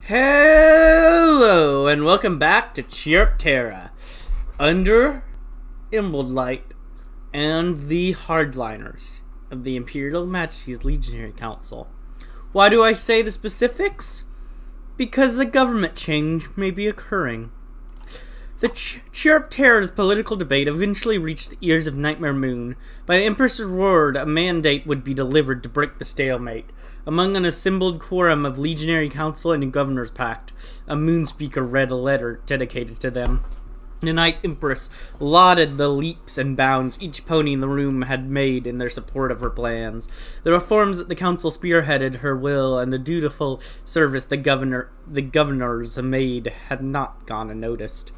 Hello and welcome back to Chiropterra, under Emerald Light and the hardliners of the Imperial Majesty's Legionary Council. Why do I say the specifics? Because a government change may be occurring. The Chiropterra's political debate eventually reached the ears of Nightmare Moon. By the Empress's word, a mandate would be delivered to break the stalemate. Among an assembled quorum of Legionary Council and a Governor's Pact, a Moon Speaker read a letter dedicated to them. The Night Empress lauded the leaps and bounds each pony in the room had made in their support of her plans. The reforms that the Council spearheaded her will and the dutiful service the governors made had not gone unnoticed.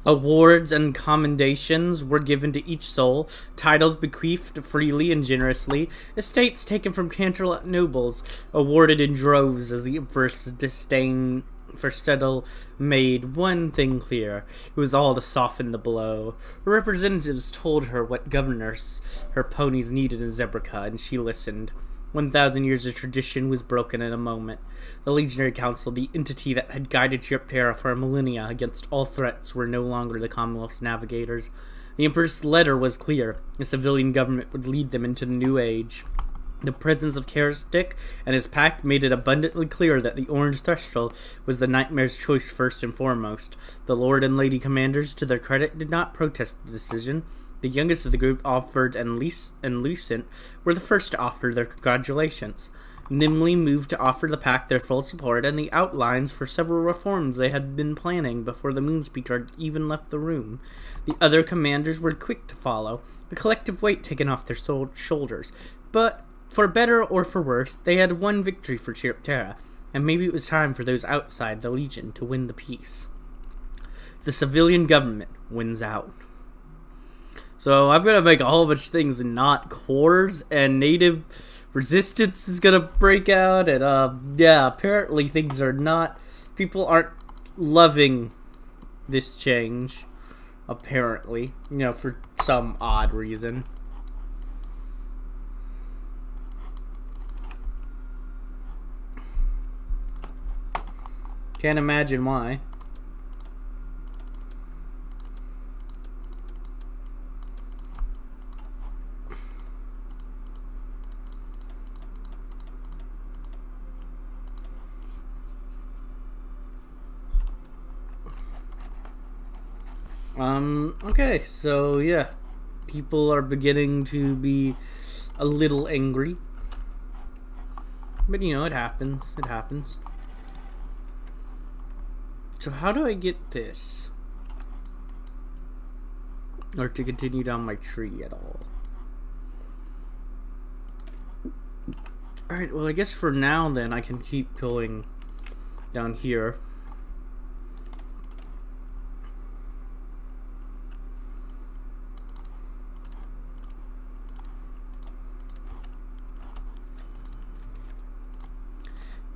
Awards and commendations were given to each soul, titles bequeathed freely and generously, estates taken from Canterlot nobles, awarded in droves as the Empress' disdain for settle made one thing clear. It was all to soften the blow. Her representatives told her what governors her ponies needed in Zebrica, and she listened. 1,000 years of tradition was broken in a moment. The Legionary Council, the entity that had guided Chiropterra for a millennia against all threats, were no longer the Commonwealth's navigators. The Emperor's letter was clear. A civilian government would lead them into the new age. The presence of Chiroptera and his pack made it abundantly clear that the Orange Threshold was the Nightmare's choice first and foremost. The Lord and Lady Commanders, to their credit, did not protest the decision. The youngest of the group, Alfred and Lucent, were the first to offer their congratulations. Nimley moved to offer the pack their full support and the outlines for several reforms they had been planning before the Moonspeaker even left the room. The other commanders were quick to follow, a collective weight taken off their shoulders. But, for better or for worse, they had won victory for Chiroptera, and maybe it was time for those outside the Legion to win the peace. The civilian government wins out. So I'm going to make a whole bunch of things not cores, and native resistance is going to break out, and yeah, apparently things are not, people aren't loving this change, apparently, you know, for some odd reason. Can't imagine why. Okay, so yeah, people are beginning to be a little angry, but you know, it happens, So how do I get this? Or to continue down my tree at all? Alright, well I guess for now then I can keep going down here.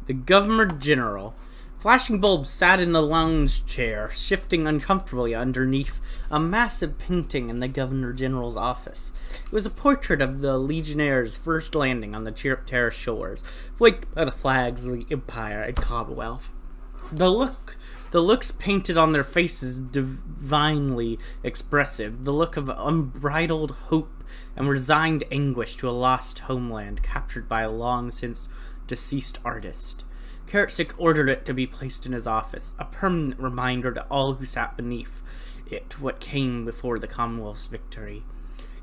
The Governor General. Flashing bulbs sat in the lounge chair, shifting uncomfortably underneath a massive painting in the Governor General's office. It was a portrait of the Legionnaires' first landing on the Chiropterra shores, flanked by the flags of the Empire and Commonwealth. The looks painted on their faces divinely expressive, the look of unbridled hope and resigned anguish to a lost homeland captured by a long-since deceased artist. Chiroptera ordered it to be placed in his office, a permanent reminder to all who sat beneath it what came before the Commonwealth's victory.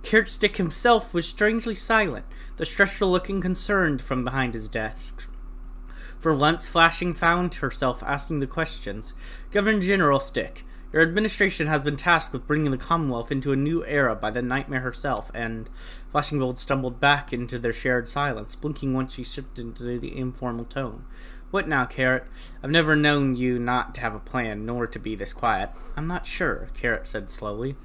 Chiroptera himself was strangely silent, the Stressful looking concerned from behind his desk. For once, Flashing found herself asking the questions. Governor General Stick, your administration has been tasked with bringing the Commonwealth into a new era by the Nightmare herself, and Flashing Bolt stumbled back into their shared silence, blinking once she shifted into the informal tone. What now, Carrot? I've never known you not to have a plan, nor to be this quiet. I'm not sure, Carrot said slowly.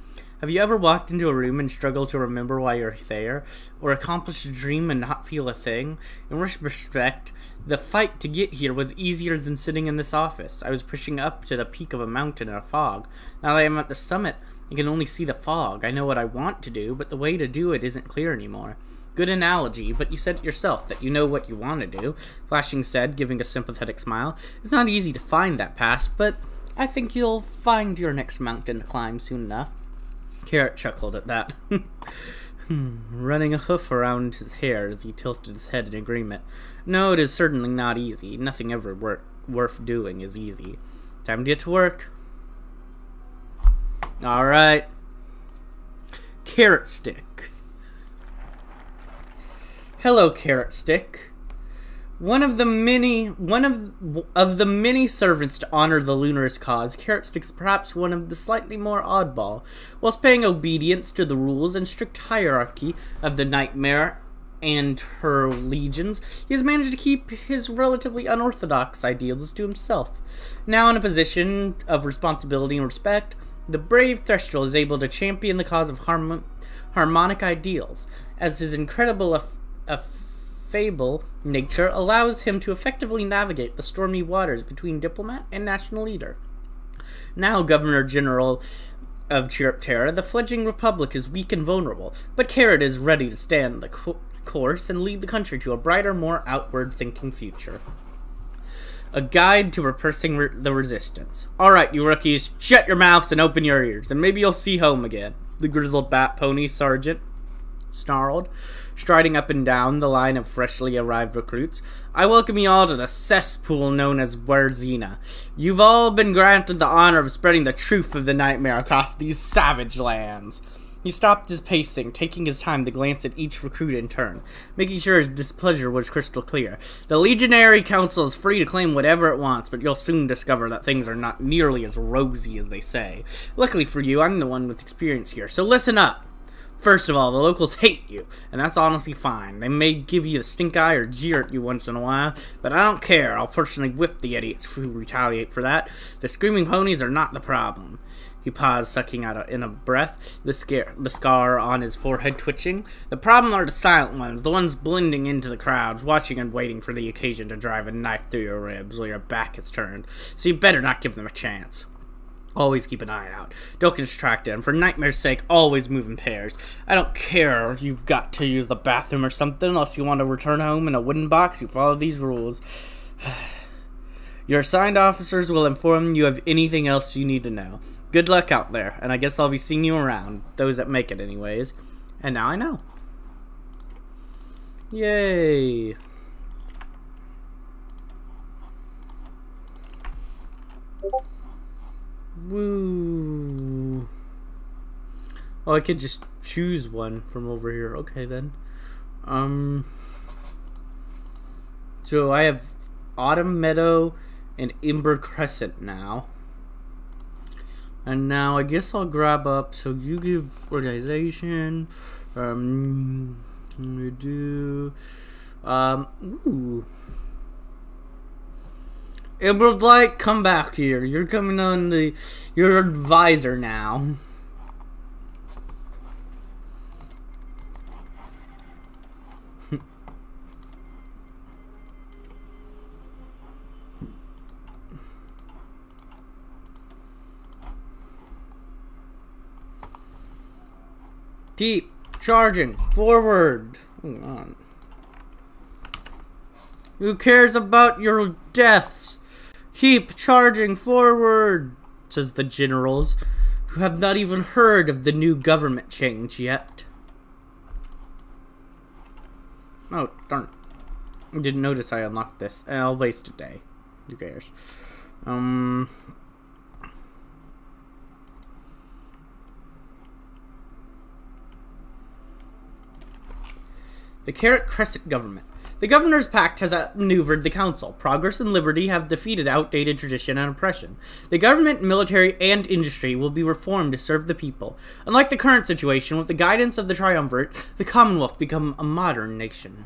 Have you ever walked into a room and struggled to remember why you're there? Or accomplished a dream and not feel a thing? In retrospect, the fight to get here was easier than sitting in this office. I was pushing up to the peak of a mountain in a fog. Now that I am at the summit, I can only see the fog. I know what I want to do, but the way to do it isn't clear anymore. Good analogy, but you said it yourself that you know what you want to do, Flashing said, giving a sympathetic smile. It's not easy to find that pass, but I think you'll find your next mountain to climb soon enough. Carrot chuckled at that. Running a hoof around his hair as he tilted his head in agreement. No, it is certainly not easy. Nothing ever worth doing is easy. Time to get to work. Alright. Carrot Stick. Hello, Carrot Stick. One of the many servants to honor the Lunarist cause, Carrot Stick is perhaps one of the slightly more oddball. Whilst paying obedience to the rules and strict hierarchy of the Nightmare and her legions, he has managed to keep his relatively unorthodox ideals to himself. Now in a position of responsibility and respect, the brave Thestral is able to champion the cause of harmonic ideals, as his incredible affable nature allows him to effectively navigate the stormy waters between diplomat and national leader. Now Governor General of Chiropterra, the fledgling republic is weak and vulnerable, but Carrot is ready to stand the course and lead the country to a brighter, more outward-thinking future. A guide to repressing the resistance. Alright, you rookies, shut your mouths and open your ears, and maybe you'll see home again. The grizzled bat pony sergeant snarled, striding up and down the line of freshly arrived recruits. I welcome you all to the cesspool known as Buerzina. You've all been granted the honor of spreading the truth of the Nightmare across these savage lands. He stopped his pacing, taking his time to glance at each recruit in turn, making sure his displeasure was crystal clear. The Legionary Council is free to claim whatever it wants, but you'll soon discover that things are not nearly as rosy as they say. Luckily for you, I'm the one with experience here, so listen up. First of all, the locals hate you, and that's honestly fine. They may give you the stink eye or jeer at you once in a while, but I don't care. I'll personally whip the idiots who retaliate for that. The screaming ponies are not the problem. He paused, sucking out in a breath, the scar on his forehead twitching. The problem are the silent ones, the ones blending into the crowds, watching and waiting for the occasion to drive a knife through your ribs while your back is turned. So you better not give them a chance. Always keep an eye out. Don't get distracted, and for Nightmare's sake, always move in pairs. I don't care if you've got to use the bathroom or something, unless you want to return home in a wooden box, you follow these rules. Your assigned officers will inform you of anything else you need to know. Good luck out there, and I guess I'll be seeing you around. Those that make it, anyways. And now I know. Yay. Woo. Oh, I could just choose one from over here. Okay, then. So I have Autumn Meadow and Ember Crescent now. And now I guess I'll grab up, so you give organization, we do, ooh. Emerald Light, come back here. You're coming on you're advisor now. Keep charging forward. Hang on. Who cares about your deaths? Keep charging forward, says the generals, who have not even heard of the new government change yet. Oh, darn. I didn't notice I unlocked this. I'll waste a day. Who cares? The Carrot Crescent government. The Governor's Pact has outmaneuvered the Council. Progress and liberty have defeated outdated tradition and oppression. The government, military, and industry will be reformed to serve the people. Unlike the current situation, with the guidance of the Triumvirate, the Commonwealth become a modern nation.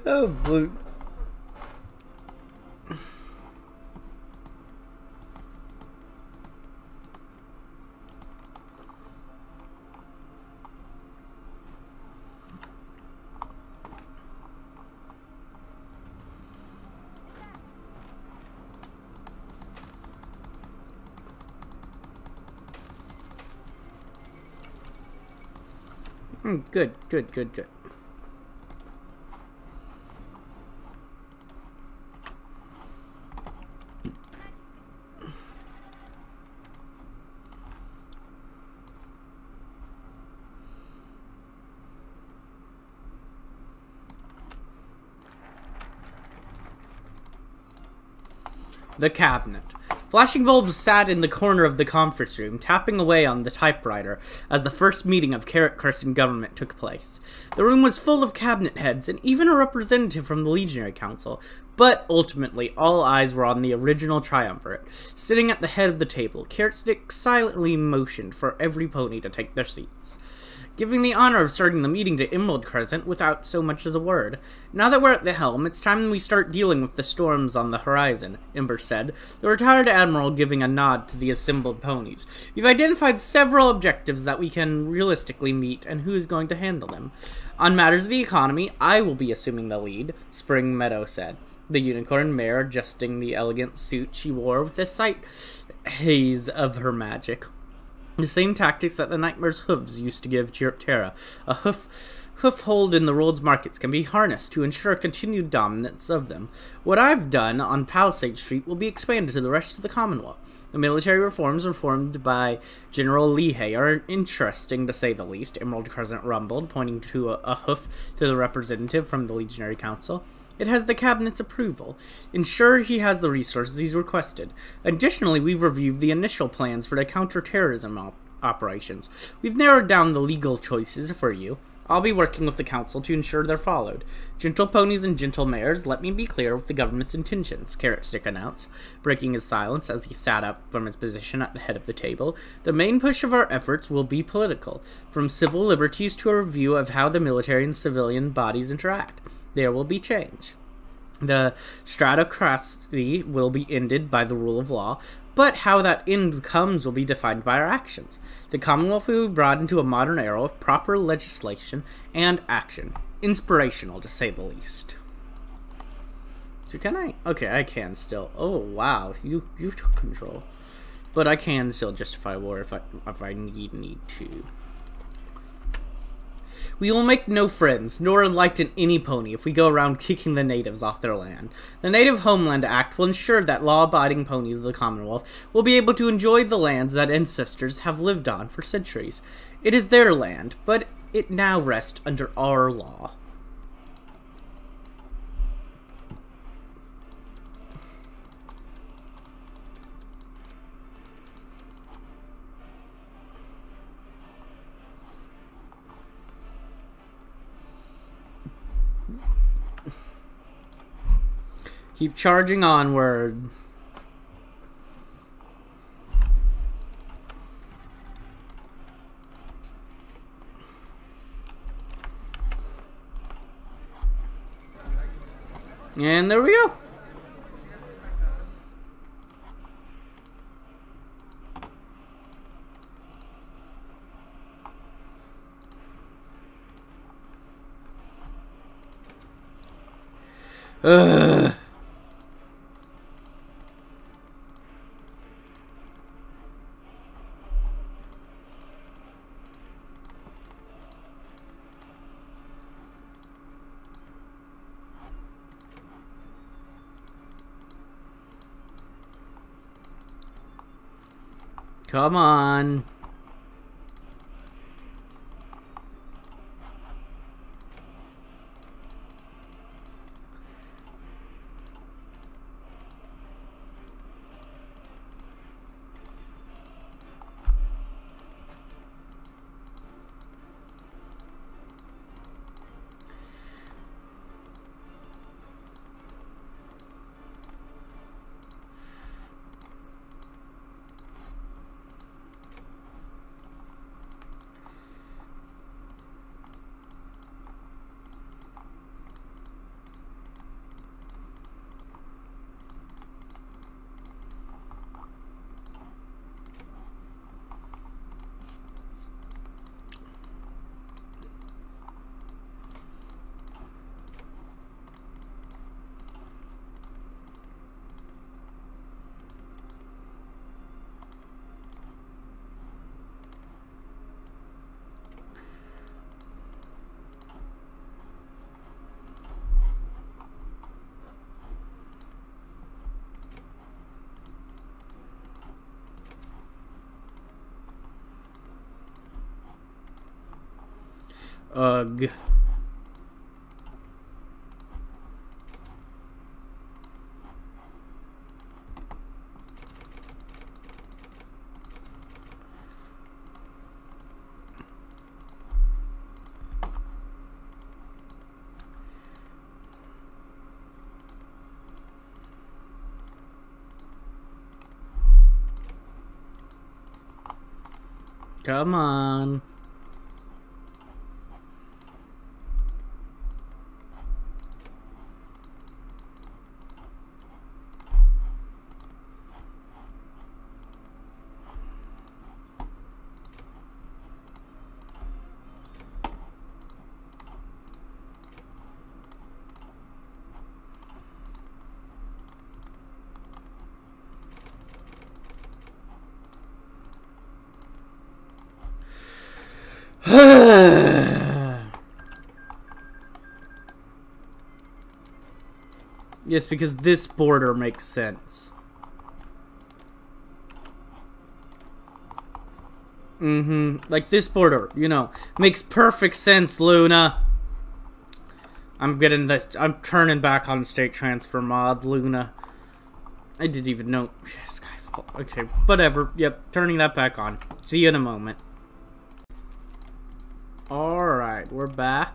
Oh, blue. Good, good, good, good. The cabinet. Flashing bulbs sat in the corner of the conference room, tapping away on the typewriter as the first meeting of Carrot Crescent government took place. The room was full of cabinet heads and even a representative from the Legionary Council, but ultimately all eyes were on the original triumvirate. Sitting at the head of the table, Carrot Stick silently motioned for every pony to take their seats, giving the honor of starting the meeting to Emerald Crescent without so much as a word. "Now that we're at the helm, it's time we start dealing with the storms on the horizon," Ember said, the retired admiral giving a nod to the assembled ponies. "We've identified several objectives that we can realistically meet, and who is going to handle them? On matters of the economy, I will be assuming the lead," Spring Meadow said, the unicorn mare adjusting the elegant suit she wore with a slight haze of her magic. The same tactics that the Nightmare's hooves used to give Chiropterra. A hoof hold in the world's markets can be harnessed to ensure continued dominance of them. What I've done on Palisade Street will be expanded to the rest of the Commonwealth. The military reforms performed by General Lehigh are interesting to say the least, Emerald Crescent rumbled, pointing to a hoof to the representative from the Legionary Council. It has the cabinet's approval. Ensure he has the resources he's requested. Additionally, we've reviewed the initial plans for the counterterrorism operations. We've narrowed down the legal choices for you. I'll be working with the council to ensure they're followed. Gentle ponies and gentle mares, let me be clear with the government's intentions, Carrot Stick announced, breaking his silence as he sat up from his position at the head of the table. The main push of our efforts will be political, from civil liberties to a review of how the military and civilian bodies interact. There will be change. The stratocracy will be ended by the rule of law, but how that end comes will be defined by our actions. The Commonwealth will be brought into a modern era of proper legislation and action. Inspirational, to say the least. So can I? Okay, I can still. Oh, wow. You took control. But I can still justify war if I need to. We will make no friends, nor enlighten any pony if we go around kicking the natives off their land. The Native Homeland Act will ensure that law-abiding ponies of the Commonwealth will be able to enjoy the lands that ancestors have lived on for centuries. It is their land, but it now rests under our law. Keep charging onward. And there we go. Ugh. Come on. Ugh. Come on. Yes, because this border makes sense. Like this border, you know, makes perfect sense, Luna. I'm getting this. I'm turning back on state transfer mod, Luna. I didn't even know. Skyfall. Okay, whatever. Yep, turning that back on. See you in a moment. Alright, we're back.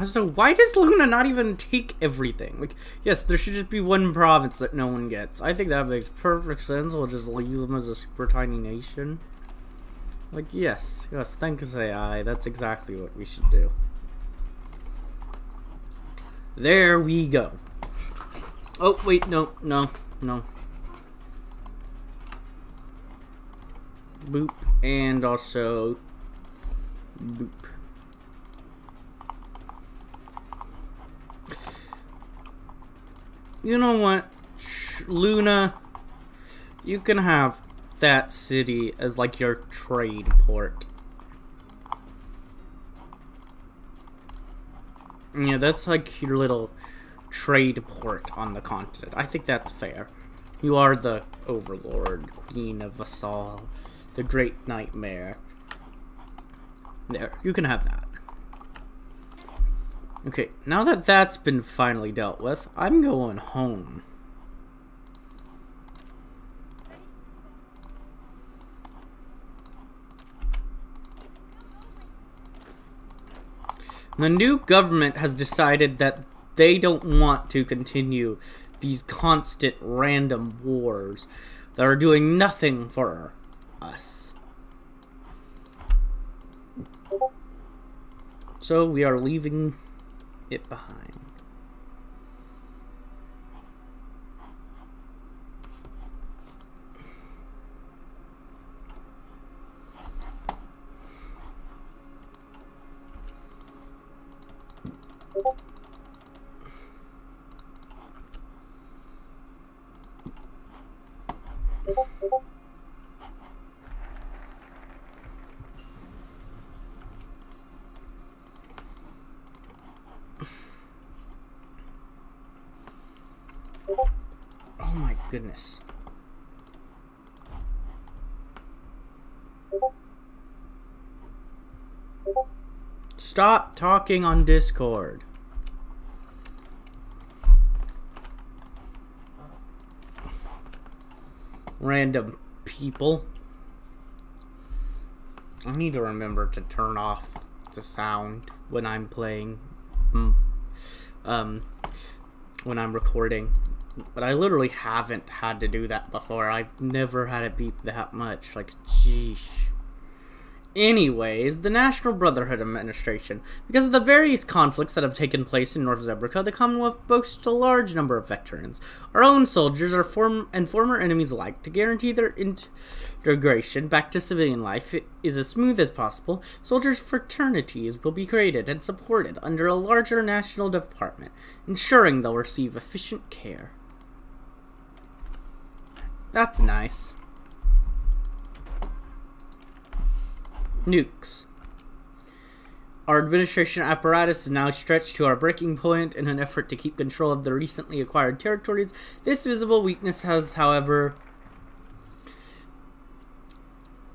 So why does Luna not even take everything? Like, yes, there should just be one province that no one gets. I think that makes perfect sense. We'll just leave them as a super tiny nation. Like, yes, thank us AI. That's exactly what we should do. There we go. Oh, wait, no. Boop, and also boop. You know what, Luna, you can have that city as like your trade port. Yeah, that's like your little trade port on the continent. I think that's fair. You are the overlord, queen of Vassal, the great nightmare. There, you can have that. Okay, now that that's been finally dealt with, I'm going home. The new government has decided that they don't want to continue these constant random wars that are doing nothing for us. So we are leaving it behind. Oh my goodness. Stop talking on Discord. Random people. I need to remember to turn off the sound when I'm playing, when I'm recording. But I literally haven't had to do that before. I've never had it beep that much. Like, jeez. Anyways, the National Brotherhood Administration. Because of the various conflicts that have taken place in North Zebrica, the Commonwealth boasts a large number of veterans. Our own soldiers are former enemies alike. To guarantee their integration back to civilian life is as smooth as possible, soldiers' fraternities will be created and supported under a larger national department, ensuring they'll receive efficient care. That's nice. Nukes. Our administration apparatus is now stretched to our breaking point in an effort to keep control of the recently acquired territories. This visible weakness has, however,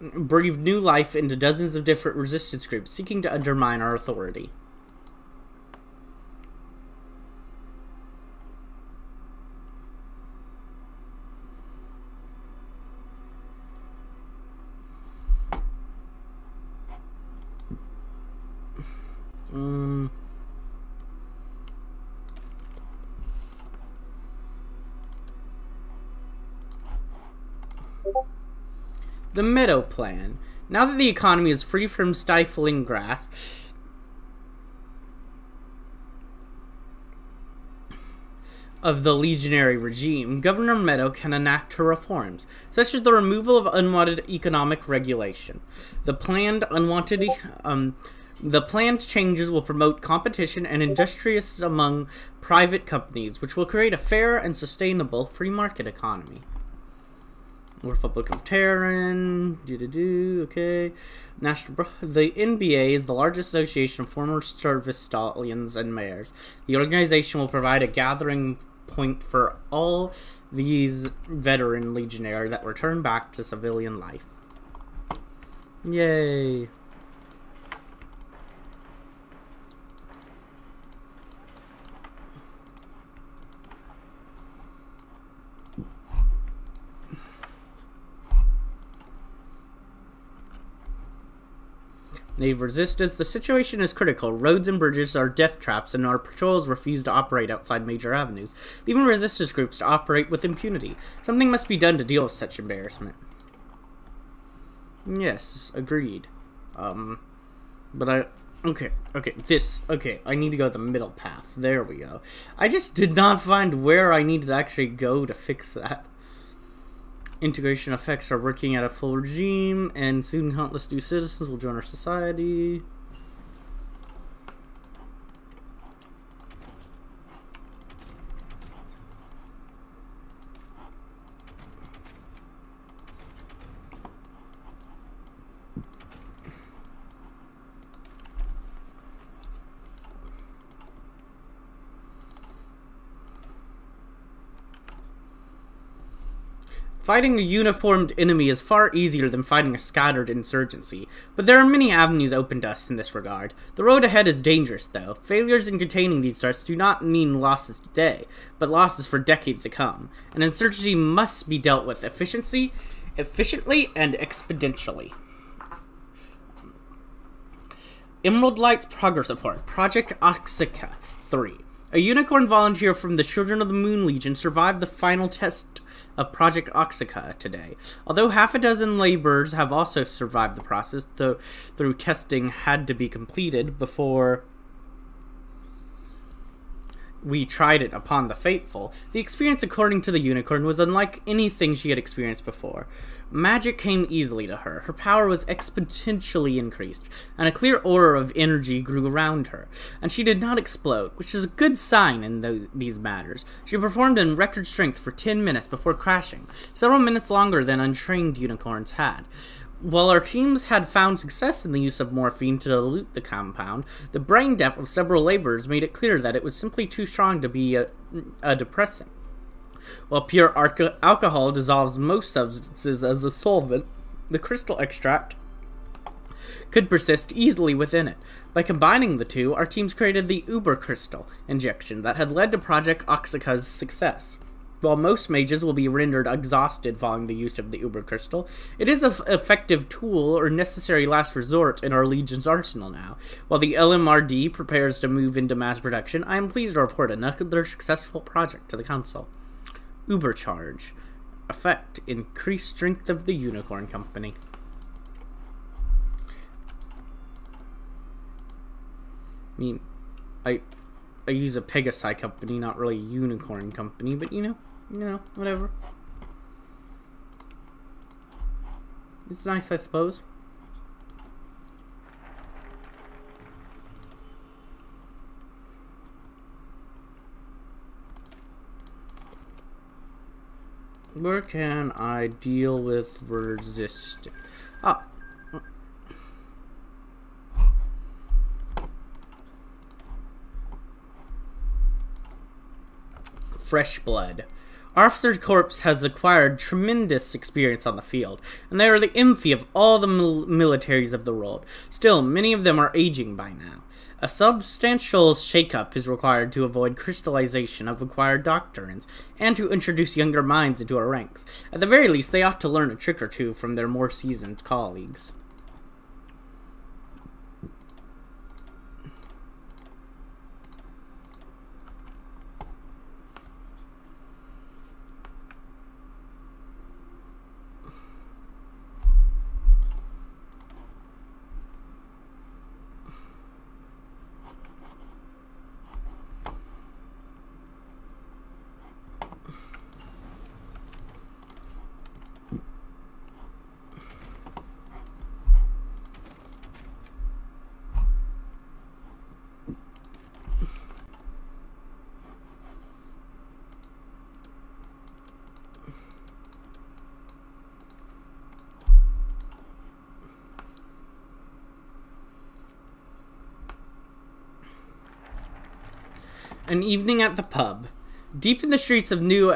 breathed new life into dozens of different resistance groups seeking to undermine our authority. The Meadow Plan. Now that the economy is free from stifling grasp of the legionary regime, Governor Meadow can enact her reforms, such as the removal of unwanted economic regulation. The planned changes will promote competition and industriousness among private companies, which will create a fair and sustainable free market economy. Republic of Terran, okay. The NBA is the largest association of former service stallions and mares. The organization will provide a gathering point for all these veteran legionnaires that return back to civilian life. Yay. Native resistance. The situation is critical. Roads and bridges are death traps, and our patrols refuse to operate outside major avenues, leaving resistance groups to operate with impunity. Something must be done to deal with such embarrassment. Yes, agreed. But okay, I need to go the middle path. There we go. I just did not find where I needed to actually go to fix that. Integration effects are working at a full regime, and soon countless new citizens will join our society. Fighting a uniformed enemy is far easier than fighting a scattered insurgency, but there are many avenues open to us in this regard. The road ahead is dangerous, though. Failures in containing these threats do not mean losses today, but losses for decades to come. An insurgency must be dealt with efficiently and exponentially. Emerald Light's progress report. Project Oxica 3. A unicorn volunteer from the Children of the Moon Legion survived the final test of Project Oxica today. Although half a dozen laborers have also survived the process, through testing had to be completed before we tried it upon the faithful. The experience, according to the unicorn, was unlike anything she had experienced before. Magic came easily to her. Her power was exponentially increased, and a clear aura of energy grew around her. And she did not explode, which is a good sign in these matters. She performed in record strength for 10 minutes before crashing, several minutes longer than untrained unicorns had. While our teams had found success in the use of morphine to dilute the compound, the brain depth of several laborers made it clear that it was simply too strong to be a depressant. While pure alcohol dissolves most substances as a solvent, the crystal extract could persist easily within it. By combining the two, our teams created the Uber Crystal injection that had led to Project Oxica's success. While most mages will be rendered exhausted following the use of the Uber Crystal, it is an effective tool or necessary last resort in our Legion's arsenal now. While the LMRD prepares to move into mass production, I am pleased to report another successful project to the Council. Uber Charge. Effect: increased strength of the Unicorn Company. I mean, I use a Pegasi company, not really a unicorn company, but you know, whatever. It's nice, I suppose. Where can I deal with resistance? Ah. Fresh blood. Officer Corps has acquired tremendous experience on the field, and they are the envy of all the militaries of the world. Still, many of them are aging by now. A substantial shake-up is required to avoid crystallization of acquired doctrines, and to introduce younger minds into our ranks. At the very least, they ought to learn a trick or two from their more seasoned colleagues. An evening at the pub. Deep in the streets of New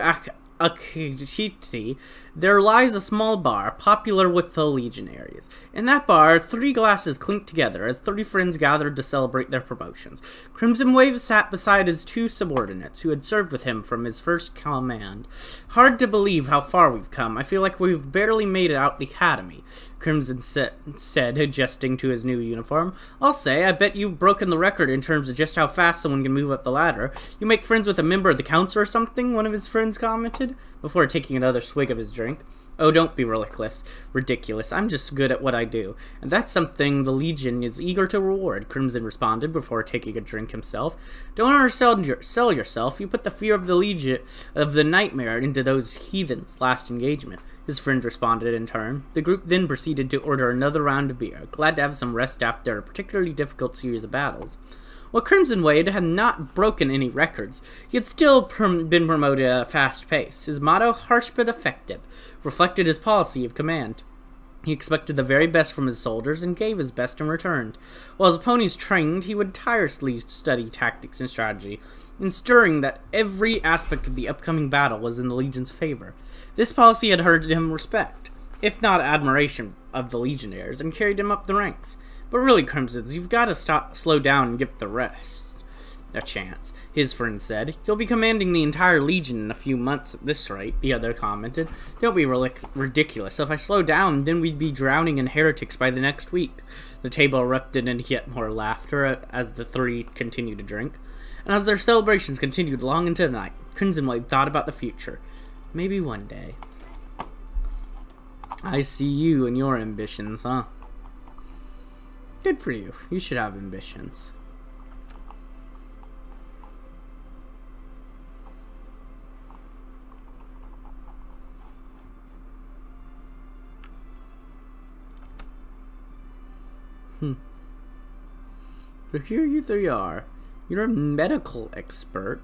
Akititi, there lies a small bar, popular with the legionaries. In that bar, 3 glasses clinked together as 30 friends gathered to celebrate their promotions. Crimson Wave sat beside his 2 subordinates, who had served with him from his first command. Hard to believe how far we've come. I feel like we've barely made it out the academy, Crimson said, adjusting to his new uniform. I'll say, I bet you've broken the record in terms of just how fast someone can move up the ladder. You make friends with a member of the council or something, one of his friends commented, before taking another swig of his drink. Oh, don't be ridiculous. I'm just good at what I do. And that's something the Legion is eager to reward, Crimson responded before taking a drink himself. Don't undersell yourself. You put the fear of the Legion, of the nightmare, into those heathens' last engagement. His friend responded in turn. The group then proceeded to order another round of beer, glad to have some rest after a particularly difficult series of battles. While Crimson Wade had not broken any records, he had still been promoted at a fast pace. His motto, harsh but effective, reflected his policy of command. He expected the very best from his soldiers and gave his best in return. While his ponies trained, he would tirelessly study tactics and strategy, ensuring that every aspect of the upcoming battle was in the Legion's favor. This policy had earned him respect, if not admiration, of the Legionnaires, and carried him up the ranks. But really, Crimsons, you've got to slow down and give the rest a chance, his friend said. You'll be commanding the entire Legion in a few months at this rate, the other commented. Don't be ridiculous. If I slow down, then we'd be drowning in heretics by the next week. The table erupted in yet more laughter as the 3 continued to drink. And as their celebrations continued long into the night, Crimson Wave thought about the future. Maybe one day. I see you and your ambitions, huh? Good for you. You should have ambitions. But here you 3 are. You're a medical expert.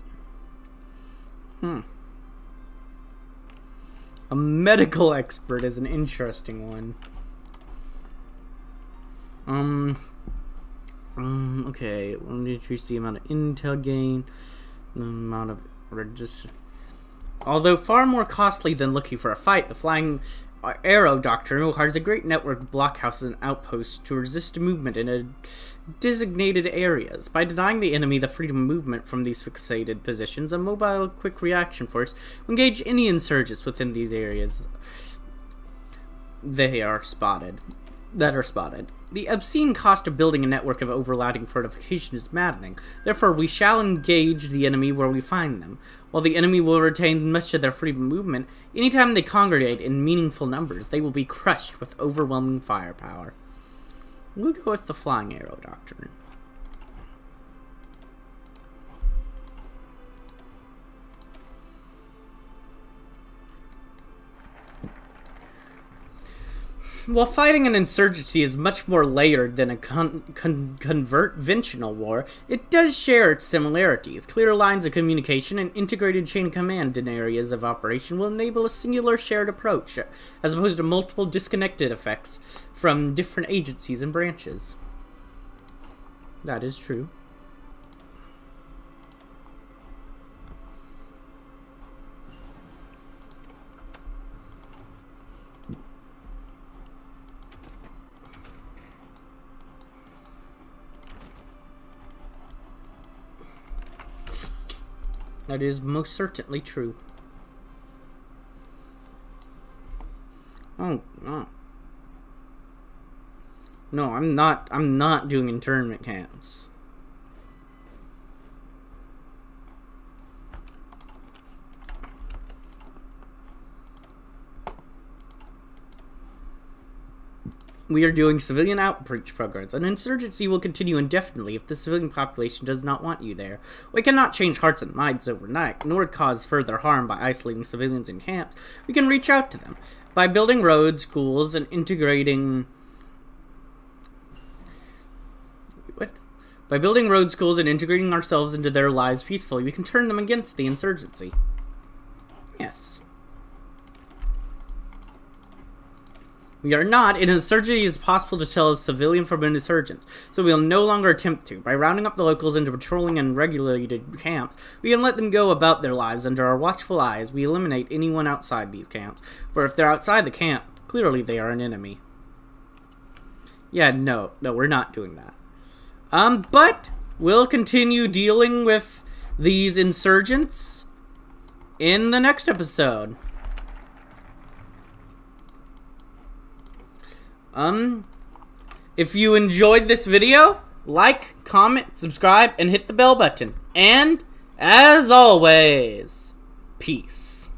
A medical expert is an interesting one. Okay, let me increase the amount of intel gain, the amount of register. Although far more costly than looking for a fight, the flying arrow doctrine requires a great network of blockhouses and outposts to resist movement in designated areas. By denying the enemy the freedom of movement from these fixated positions, a mobile quick reaction force will engage any insurgents within these areas that are spotted. The obscene cost of building a network of overlapping fortification is maddening. Therefore, we shall engage the enemy where we find them. While the enemy will retain much of their freedom of movement, anytime they congregate in meaningful numbers, they will be crushed with overwhelming firepower. We'll go with the flying arrow doctrine. While fighting an insurgency is much more layered than a conventional war, it does share its similarities. Clear lines of communication and integrated chain of command in areas of operation will enable a singular shared approach, as opposed to multiple disconnected effects from different agencies and branches. That is true. That is most certainly true. Oh, no. No, I'm not doing internment camps. We are doing civilian outreach programs. An insurgency will continue indefinitely if the civilian population does not want you there. We cannot change hearts and minds overnight, nor cause further harm by isolating civilians in camps. We can reach out to them by building roads, schools, and integrating... By building road schools and integrating ourselves into their lives peacefully, we can turn them against the insurgency. Yes. We are not. An insurgency is possible to tell a civilian from an insurgent, so we will no longer attempt to. By rounding up the locals into patrolling and regulated camps, we can let them go about their lives under our watchful eyes. We eliminate anyone outside these camps, for if they're outside the camp, clearly they are an enemy. Yeah, no, we're not doing that. But we'll continue dealing with these insurgents in the next episode. If you enjoyed this video, like, comment, subscribe, and hit the bell button. And, as always, peace.